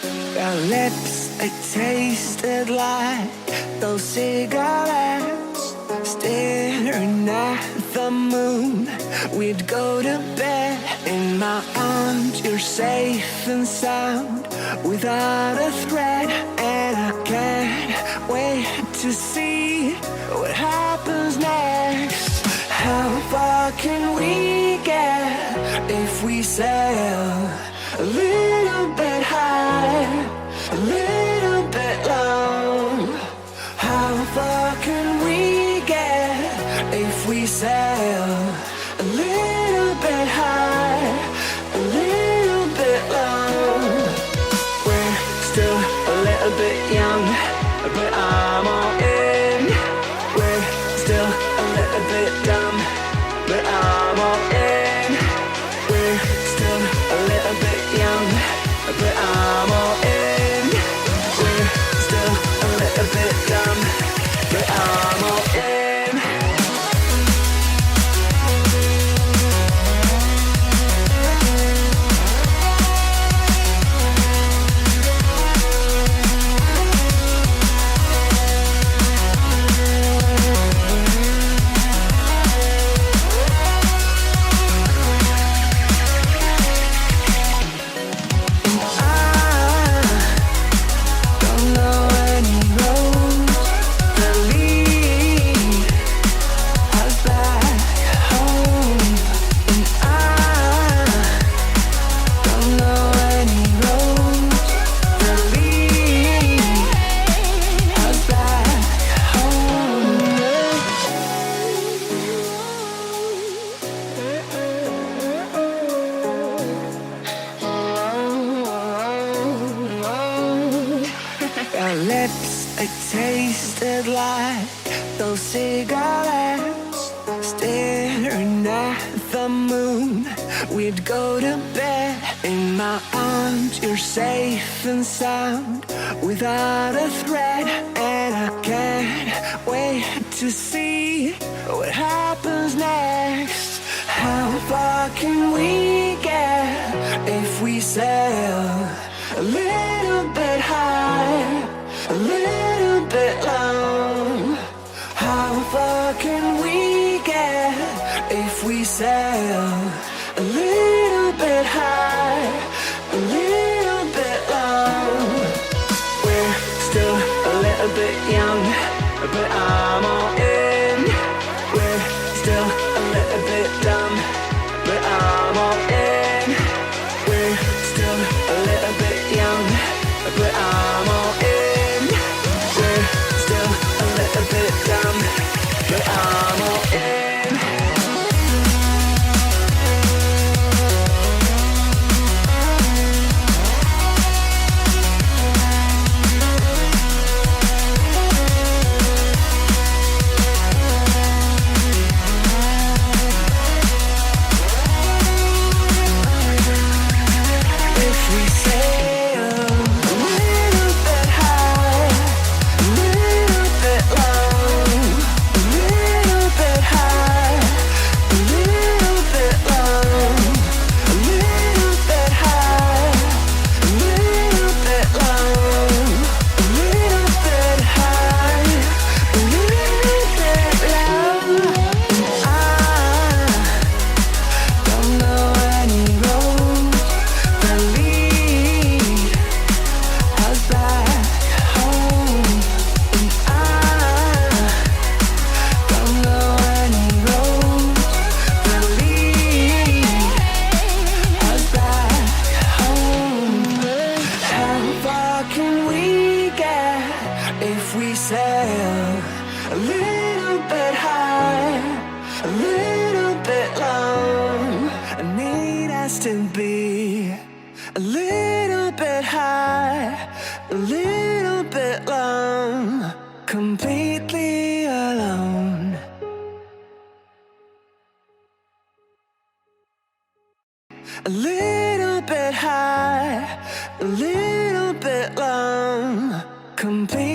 Our lips, they tasted like those cigarettes. Staring at the moon, we'd go to bed. In my arms, you're safe and sound, without a threat. And I can't wait to see what happens next. How far can we get if we sail a little bit high, a little bit low? How far can we get if we sail a little bit high, a little bit low? We're still a little bit young, but I'm all in. We're still a little bit dumb, but I'm all in. We're still a little bit young, but I'm all in. We're still a little bit dumb, but I'm all in. Our lips, they tasted like those cigarettes. Staring at the moon, we'd go to bed. In my arms, you're safe and sound, without a threat. And I can't wait to see what happens next. How far can we get if we sail a little bit high, a little bit low? How far can we get if we sail a little bit high, a little bit low? We're still a little bit young, but I'm all in. We're still a little bit dumb, but I'm all in. We're still a little bit young, but I'm all in. We're still a little bit dumb, but I'm all in. If we sail a little bit high, a little bit low, I need us to be a little bit high, a little bit low, completely alone. A little bit high, a little bit low, completely